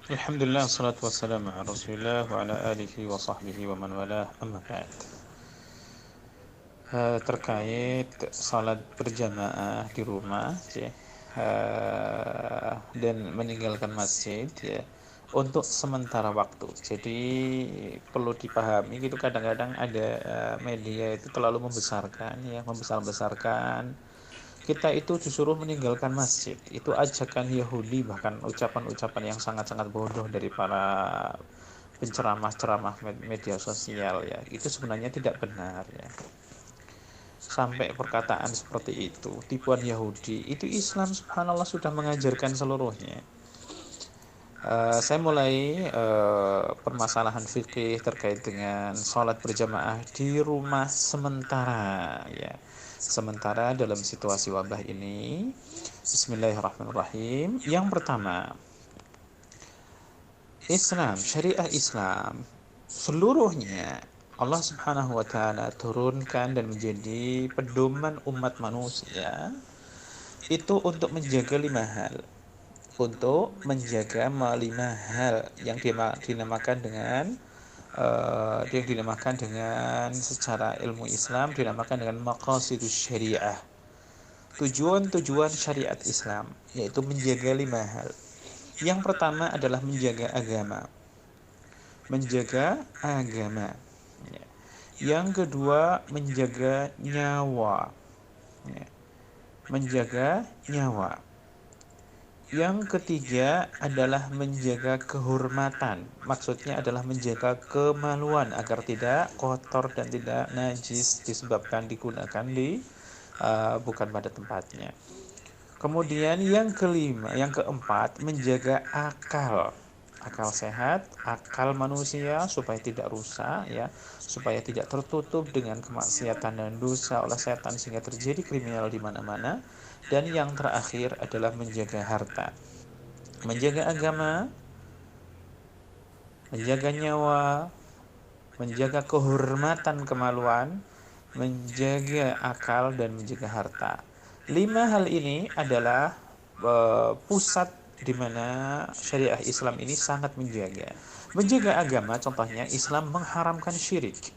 Alhamdulillah, salatu wassalamu ala rasulillah wa ala alihi wa sahbihi wa man walah, amma ba'd. Terkait salat berjamaah di rumah ya, dan meninggalkan masjid ya, untuk sementara waktu. Jadi perlu dipahami gitu, kadang-kadang ada media itu terlalu membesarkan ya, membesar-besarkan kita itu disuruh meninggalkan masjid. Itu ajakan Yahudi, bahkan ucapan-ucapan yang sangat-sangat bodoh dari para penceramah-ceramah media sosial ya. Itu sebenarnya tidak benar ya. Sampai perkataan seperti itu, tipuan Yahudi, itu Islam subhanallah sudah mengajarkan seluruhnya. Saya mulai permasalahan fikih terkait dengan sholat berjamaah di rumah sementara ya. Sementara dalam situasi wabah ini, Bismillahirrahmanirrahim. Yang pertama, Islam, syariah Islam seluruhnya Allah Subhanahu wa taala turunkan dan menjadi pedoman umat manusia itu untuk menjaga lima hal. Untuk menjaga lima hal yang dinamakan dengan secara ilmu Islam dinamakan dengan maqasidus syariah. Tujuan-tujuan syariat Islam yaitu menjaga lima hal. Yang pertama adalah menjaga agama. Menjaga agama. Yang kedua menjaga nyawa. Menjaga nyawa. Yang ketiga adalah menjaga kehormatan. Maksudnya adalah menjaga kemaluan agar tidak kotor dan tidak najis disebabkan digunakan di bukan pada tempatnya. Kemudian yang kelima, yang keempat, menjaga akal. Akal sehat, akal manusia supaya tidak rusak ya, supaya tidak tertutup dengan kemaksiatan dan dosa oleh setan sehingga terjadi kriminal di mana-mana. Dan yang terakhir adalah menjaga harta. Menjaga agama, menjaga nyawa, menjaga kehormatan kemaluan, menjaga akal dan menjaga harta. Lima hal ini adalah pusat di mana syariah Islam ini sangat menjaga. Menjaga agama, contohnya Islam mengharamkan syirik,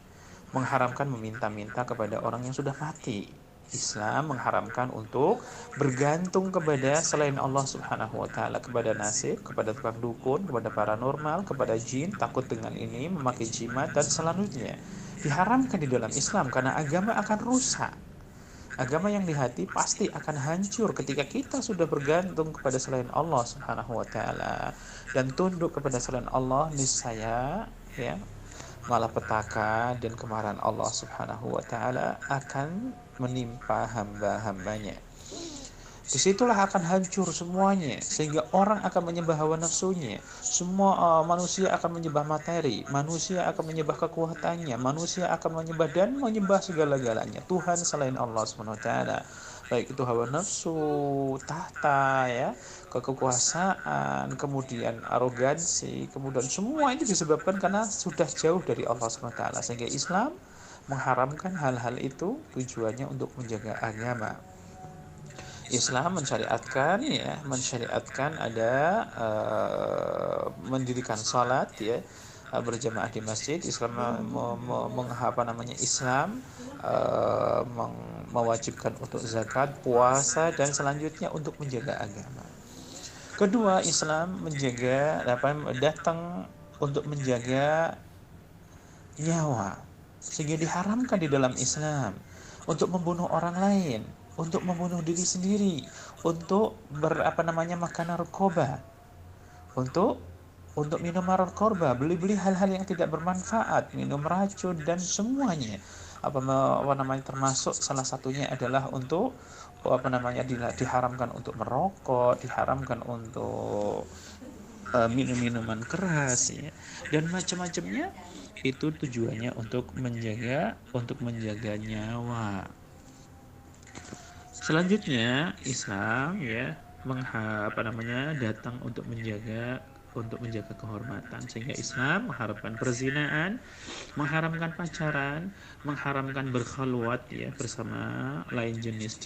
mengharamkan meminta-minta kepada orang yang sudah mati. Islam mengharamkan untuk bergantung kepada selain Allah Subhanahu wa taala, kepada nasib, kepada tukang dukun, kepada paranormal, kepada jin, takut dengan ini, memakai jimat dan selanjutnya. Diharamkan di dalam Islam karena agama akan rusak. Agama yang di hati pasti akan hancur ketika kita sudah bergantung kepada selain Allah Subhanahu wa taala dan tunduk kepada selain Allah, niscaya ya malapetaka dan kemarahan Allah Subhanahu wa taala akan menimpa hamba-hambanya. Disitulah akan hancur semuanya, sehingga orang akan menyembah hawa nafsunya. Semua manusia akan menyembah materi, manusia akan menyembah kekuatannya, manusia akan menyembah segala-galanya Tuhan selain Allah Subhanahu wa taala. Baik itu hawa nafsu, tahta ya, kekuasaan, kemudian arogansi, kemudian semua itu disebabkan karena sudah jauh dari Allah Subhanahu wa taala. Sehingga Islam mengharamkan hal-hal itu tujuannya untuk menjaga agama. Islam mensyariatkan ada mendirikan salat ya, berjamaah di masjid. Islam Islam mewajibkan untuk zakat, puasa dan selanjutnya untuk menjaga agama. Kedua, Islam datang untuk menjaga nyawa, sehingga diharamkan di dalam Islam untuk membunuh orang lain, untuk membunuh diri sendiri, untuk makan narkoba, untuk minum narkoba, beli-beli hal-hal yang tidak bermanfaat, minum racun dan semuanya. Termasuk salah satunya adalah untuk diharamkan untuk merokok, diharamkan untuk minum-minuman keras ya, dan macam-macamnya. Itu tujuannya untuk menjaga nyawa. Selanjutnya Islam ya datang untuk menjaga untuk menjaga kehormatan, sehingga Islam mengharamkan perzinaan, mengharamkan pacaran, mengharamkan berkhalwat ya bersama lain jenis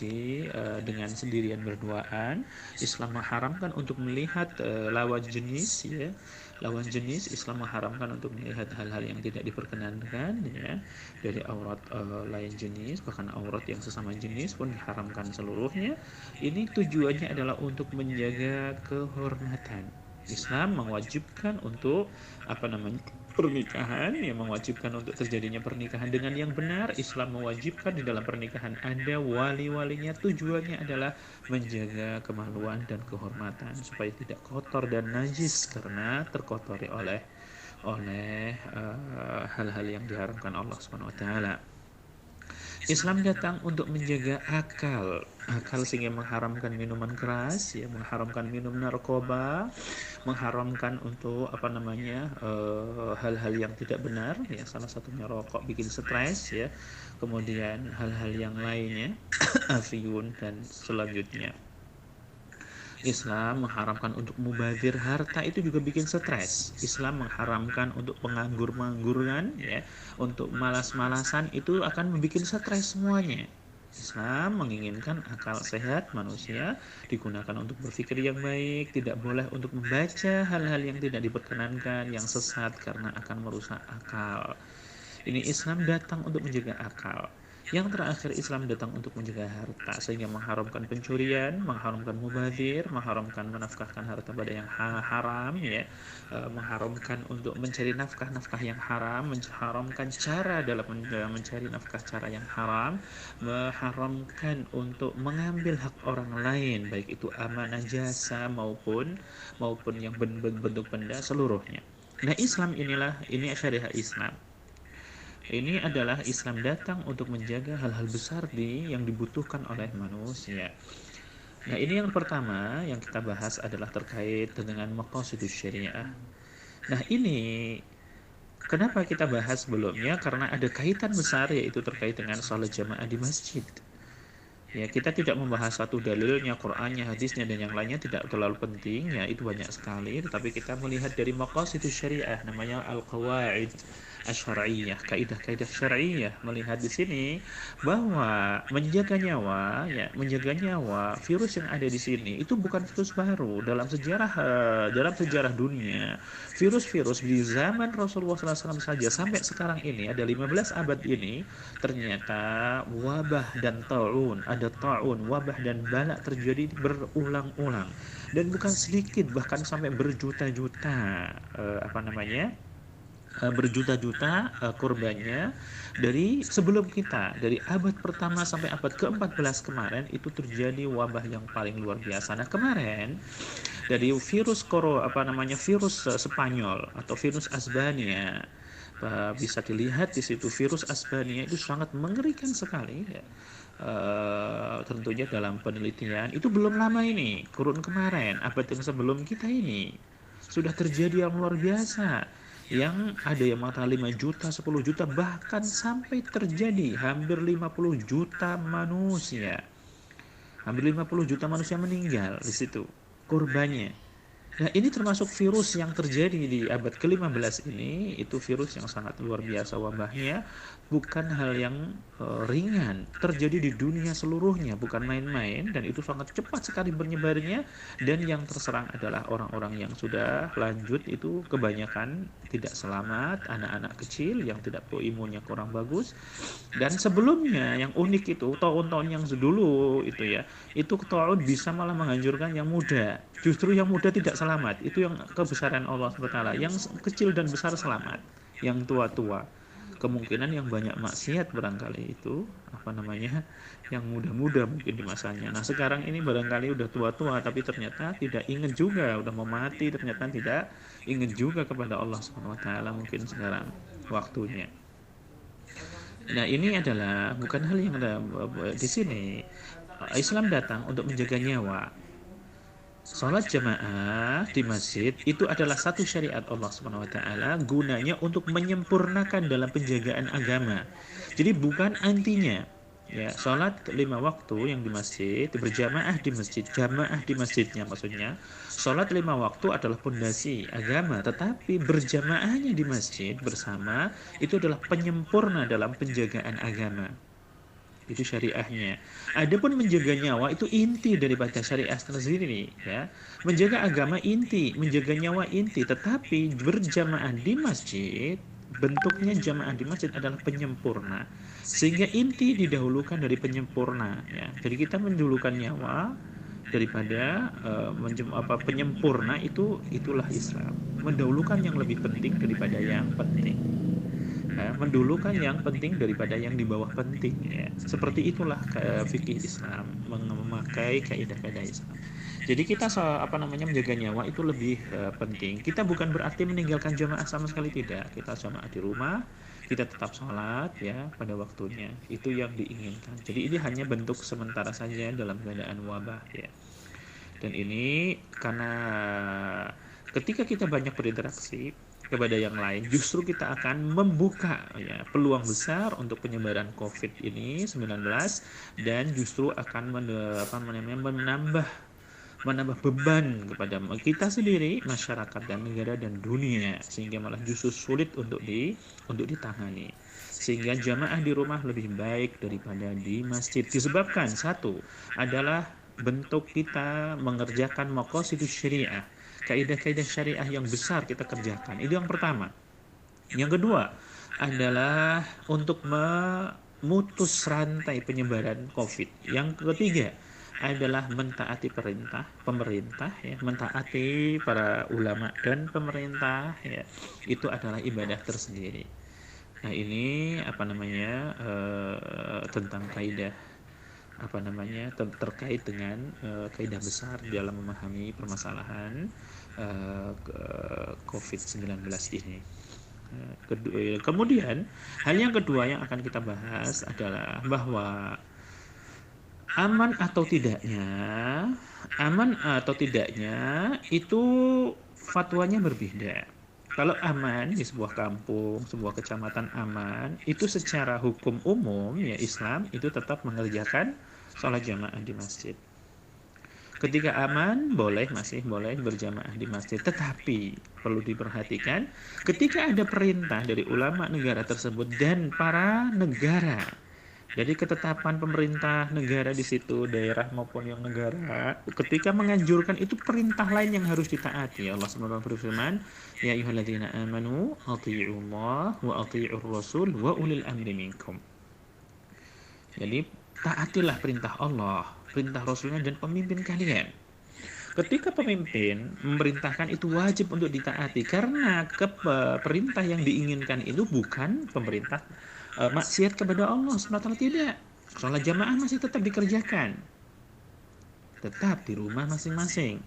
dengan sendirian berduaan. Islam mengharamkan untuk melihat lawan jenis ya. Lawan jenis, Islam mengharamkan untuk melihat hal-hal yang tidak diperkenankan ya, dari aurat lain jenis, bahkan aurat yang sesama jenis pun diharamkan seluruhnya. Ini tujuannya adalah untuk menjaga kehormatan. Islam mewajibkan untuk pernikahan, yang mewajibkan untuk terjadinya pernikahan dengan yang benar. Islam mewajibkan di dalam pernikahan ada wali-walinya. Tujuannya adalah menjaga kemaluan dan kehormatan supaya tidak kotor dan najis karena terkotori oleh hal-hal yang diharamkan Allah Subhanahu wa taala. Islam datang untuk menjaga akal sehingga mengharamkan minuman keras ya, mengharamkan minum narkoba, mengharamkan untuk hal-hal yang tidak benar ya, salah satunya rokok bikin stres ya, kemudian hal-hal yang lainnya afiyun dan selanjutnya. Islam mengharamkan untuk mubazir harta, itu juga bikin stres. Islam mengharamkan untuk penganggur-mengangguran ya, untuk malas-malasan, itu akan membuat stres semuanya. Islam menginginkan akal sehat manusia digunakan untuk berpikir yang baik, tidak boleh untuk membaca hal-hal yang tidak diperkenankan, yang sesat karena akan merusak akal. Ini Islam datang untuk menjaga akal. Yang terakhir, Islam datang untuk menjaga harta sehingga mengharamkan pencurian, mengharamkan mubazir, mengharamkan menafkahkan harta pada yang haram ya, mengharamkan untuk mencari nafkah yang haram, mengharamkan cara dalam mencari nafkah cara yang haram, mengharamkan untuk mengambil hak orang lain baik itu amanah jasa maupun yang bentuk benda seluruhnya. Nah, Islam ini syariah Islam. Ini adalah Islam datang untuk menjaga hal-hal besar yang dibutuhkan oleh manusia. Nah, ini yang pertama yang kita bahas adalah terkait dengan maqasidus syariah. Nah, ini kenapa kita bahas sebelumnya? Karena ada kaitan besar, yaitu terkait dengan salat jamaah di masjid. Ya, kita tidak membahas satu dalilnya, Qur'annya, hadisnya, dan yang lainnya tidak terlalu penting, ya itu banyak sekali. Tetapi kita melihat dari maqasidus syariah, namanya al-qawaid asy-syar'iyyah, kaidah-kaidah syar'iyyah, melihat di sini bahwa menjaga nyawa virus yang ada di sini itu bukan virus baru dalam sejarah dunia. Virus-virus di zaman Rasulullah SAW saja sampai sekarang ini ada 15 abad ini, ternyata wabah dan ta'un, wabah dan bala terjadi berulang-ulang, dan bukan sedikit, bahkan sampai berjuta-juta berjuta-juta korbannya. Dari sebelum kita, dari abad pertama sampai abad ke-14 kemarin, itu terjadi wabah yang paling luar biasa. Nah, kemarin dari virus virus Spanyol atau virus Asbania, bisa dilihat di situ virus Asbania itu sangat mengerikan sekali ya. Tentunya dalam penelitian itu belum lama ini, kurun kemarin, abad yang sebelum kita ini sudah terjadi yang luar biasa, yang ada yang mengatakan 5 juta, 10 juta, bahkan sampai terjadi hampir 50 juta manusia. Hampir 50 juta manusia meninggal di situ korbannya. Nah, ini termasuk virus yang terjadi di abad ke-15 ini, itu virus yang sangat luar biasa wabahnya, bukan hal yang ringan, terjadi di dunia seluruhnya, bukan main-main, dan itu sangat cepat sekali menyebarnya. Dan yang terserang adalah orang-orang yang sudah lanjut, itu kebanyakan tidak selamat, anak-anak kecil yang tidak imunnya kurang bagus. Dan sebelumnya yang unik itu tahun-tahun yang dulu itu ya, itu tahun bisa malah menghancurkan yang muda. Justru yang muda tidak selamat. Itu yang kebesaran Allah SWT. Yang kecil dan besar selamat, yang tua-tua kemungkinan yang banyak maksiat barangkali itu yang muda-muda mungkin di masanya. Nah, sekarang ini barangkali udah tua-tua tapi ternyata tidak ingat juga, udah mau mati ternyata tidak ingat juga kepada Allah SWT mungkin sekarang waktunya. Nah, ini adalah bukan hal yang ada di sini. Islam datang untuk menjaga nyawa. Salat jamaah di masjid itu adalah satu syariat Allah SWT, gunanya untuk menyempurnakan dalam penjagaan agama. Jadi bukan antinya. ya, sholat 5 waktu yang di masjid, berjamaah di masjid, jamaah di masjidnya maksudnya. Sholat 5 waktu adalah pondasi agama, tetapi berjamaahnya di masjid bersama itu adalah penyempurna dalam penjagaan agama. Itu syariahnya. Adapun menjaga nyawa itu inti daripada syariah tersendiri, ya. Menjaga agama inti, menjaga nyawa inti, tetapi berjamaah di masjid, bentuknya jamaah di masjid adalah penyempurna. Sehingga inti didahulukan dari penyempurna, ya. Jadi kita mendahulukan nyawa daripada penyempurna, itulah Islam. Mendahulukan yang lebih penting daripada yang penting. Mendulukan yang penting daripada yang di bawah penting, ya. Seperti itulah fikih Islam, memakai kaidah-kaidah Islam. Jadi kita menjaga nyawa itu lebih penting. Kita bukan berarti meninggalkan jamaah sama sekali, tidak. Kita jamaah di rumah, kita tetap sholat ya pada waktunya. Itu yang diinginkan. Jadi ini hanya bentuk sementara saja dalam keadaan wabah, ya. Dan ini karena ketika kita banyak berinteraksi kepada yang lain, justru kita akan membuka, ya, peluang besar untuk penyebaran COVID ini 19, dan justru akan menambah beban kepada kita sendiri, masyarakat dan negara dan dunia, sehingga malah justru sulit untuk ditangani. Sehingga jamaah di rumah lebih baik daripada di masjid, disebabkan satu adalah bentuk kita mengerjakan maqasidus syariah, kaidah-kaidah syariah yang besar kita kerjakan. Itu yang pertama. Yang kedua adalah untuk memutus rantai penyebaran COVID. Yang ketiga adalah mentaati pemerintah, ya, mentaati para ulama dan pemerintah, ya. Itu adalah ibadah tersendiri. Nah, ini tentang kaidah terkait dengan kaidah besar dalam memahami permasalahan COVID-19 ini. Kemudian hal yang kedua yang akan kita bahas adalah bahwa aman atau tidaknya itu fatwanya berbeda. Kalau aman di sebuah kampung, sebuah kecamatan aman, itu secara hukum umum, ya, Islam itu tetap mengerjakan sholat jamaah di masjid. Ketika aman, masih boleh berjamaah di masjid. Tetapi perlu diperhatikan, ketika ada perintah dari ulama negara tersebut dan para negara, jadi ketetapan pemerintah negara di situ, daerah maupun yang negara, ketika menganjurkan, itu perintah lain yang harus ditaati. Allah SWT berfirman, ya ayyuhalladzina amanu athi'ullah wa athi'ur rasul wa ulil amri minkum. Jadi taatilah perintah Allah, perintah Rasulnya, dan pemimpin kalian. Ketika pemimpin memerintahkan, itu wajib untuk ditaati, karena perintah yang diinginkan itu bukan pemerintah maksiat kepada Allah SWT, tidak. Sholat jamaah masih tetap dikerjakan, tetap di rumah masing-masing.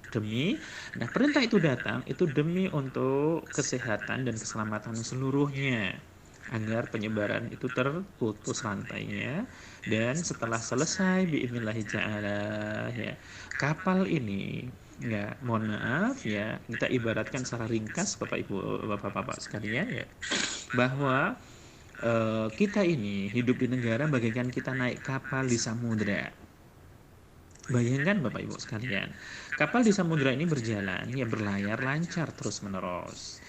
Perintah itu datang itu demi untuk kesehatan dan keselamatan seluruhnya, agar penyebaran itu terputus rantainya. Dan setelah selesai biidznillah ta'ala, ya, kapal ini, ya, mohon maaf, ya, kita ibaratkan secara ringkas Bapak Ibu Bapak-bapak sekalian, ya, bahwa kita ini hidup di negara bagaikan kita naik kapal di samudra. Bayangkan Bapak Ibu sekalian, kapal di samudra ini berjalan, ya, berlayar lancar terus menerus.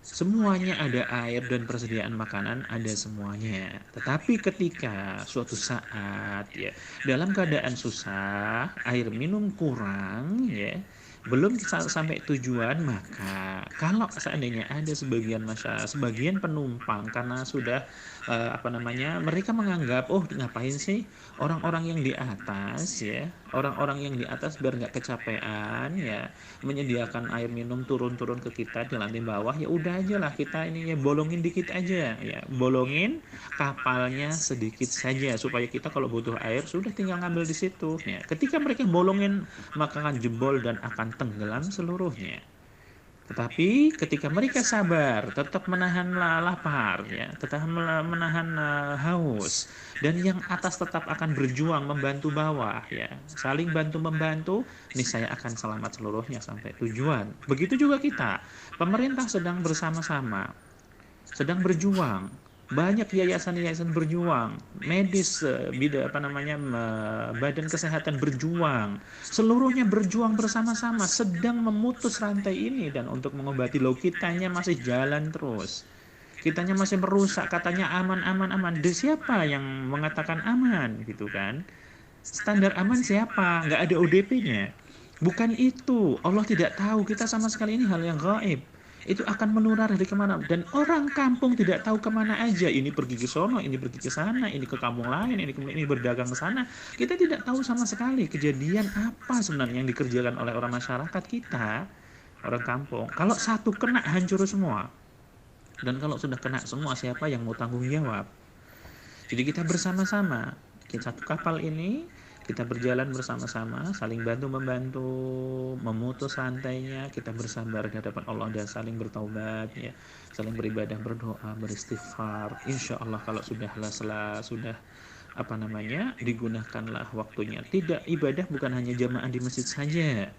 Semuanya ada air dan persediaan makanan ada semuanya. Tetapi ketika suatu saat, ya, dalam keadaan susah, air minum kurang, ya, belum sampai tujuan, maka kalau seandainya ada sebagian penumpang, karena sudah mereka menganggap, oh, ngapain sih orang-orang yang di atas, ya, orang-orang yang di atas biar nggak kecapean, ya, menyediakan air minum turun-turun ke kita di lantai bawah, ya udah aja lah kita ini, ya, bolongin dikit aja, ya, bolongin kapalnya sedikit saja supaya kita kalau butuh air sudah tinggal ngambil di situ, ya. Ketika mereka bolongin, maka akan jebol dan akan tenggelam seluruhnya. Tetapi ketika mereka sabar, tetap menahan lapar, ya, tetap menahan haus, dan yang atas tetap akan berjuang membantu bawah, ya, saling bantu-membantu, niscaya akan selamat seluruhnya sampai tujuan. Begitu juga kita, pemerintah sedang bersama-sama, sedang berjuang, Banyak yayasan-yayasan berjuang, medis, badan kesehatan berjuang, seluruhnya berjuang bersama-sama, sedang memutus rantai ini, dan untuk mengobati. Loh, kitanya masih jalan terus. Kitanya masih merusak, katanya aman, aman, aman. Siapa yang mengatakan aman, gitu kan? Standar aman siapa? Nggak ada ODP-nya. Bukan itu. Allah tidak tahu. Kita sama sekali ini hal yang gaib. Itu akan menular dari kemana. Dan orang kampung tidak tahu kemana aja. Ini pergi ke sono, ini pergi ke sana, ini ke kampung lain, ini berdagang ke sana. Kita tidak tahu sama sekali kejadian apa sebenarnya yang dikerjakan oleh orang masyarakat kita, orang kampung. Kalau satu kena, hancur semua. Dan kalau sudah kena semua, siapa yang mau tanggung jawab? Jadi kita bersama-sama, satu kapal ini, kita berjalan bersama-sama, saling bantu-membantu, memutus rantainya, kita bersabar di hadapan Allah dan saling bertaubat, ya, saling beribadah, berdoa, beristighfar. Insya Allah kalau sudah digunakanlah waktunya. Tidak, ibadah bukan hanya jamaah di masjid saja.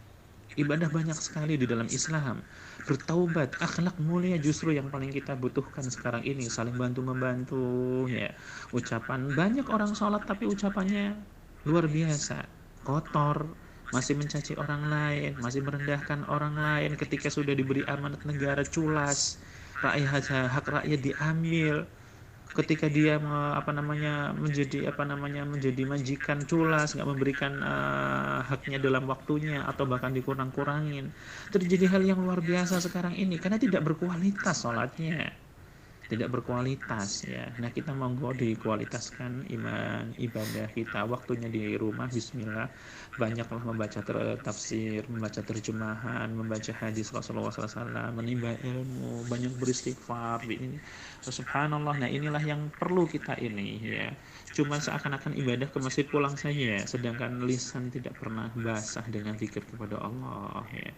Ibadah banyak sekali di dalam Islam. Bertaubat, akhlak mulia justru yang paling kita butuhkan sekarang ini. Saling bantu-membantu, ya. Ucapan, banyak orang sholat tapi ucapannya luar biasa, kotor, masih mencaci orang lain, masih merendahkan orang lain. Ketika sudah diberi amanat negara, culas, hak rakyat diambil. Ketika dia menjadi majikan, culas, nggak memberikan haknya dalam waktunya, atau bahkan dikurang-kurangin. Terjadi hal yang luar biasa sekarang ini karena tidak berkualitas sholatnya, tidak berkualitas, ya. Nah, kita monggo dikualitaskan iman ibadah kita, waktunya di rumah, bismillah, banyaklah membaca tafsir, membaca terjemahan, membaca hadis Rasulullah SAW, menimba ilmu, banyak beristighfar. Ini subhanallah. Nah, inilah yang perlu kita ini, ya. Cuma seakan-akan ibadah ke masjid pulang saja, sedangkan lisan tidak pernah basah dengan zikir kepada Allah, ya.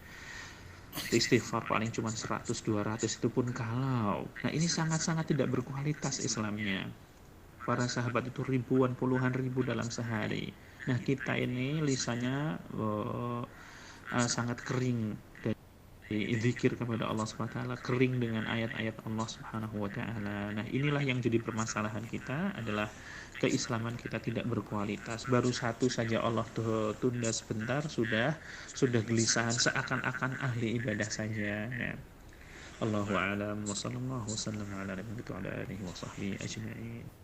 Istighfar paling cuma 100-200, itu pun kalau. Nah, ini sangat-sangat tidak berkualitas Islamnya. Para sahabat itu ribuan, puluhan ribu dalam sehari. Nah, kita ini lisannya sangat kering dari zikir kepada Allah SWT, kering dengan ayat-ayat Allah Subhanahu wa Ta'ala. Nah, inilah yang jadi permasalahan kita, adalah keislaman kita tidak berkualitas. Baru satu saja Allah tunda sebentar, sudah gelisahan, seakan-akan ahli ibadah saja, ya. Allahu a'lam wa sallallahu wasallam ala nabiyina wa ala alihi wa sahbihi ajma'in.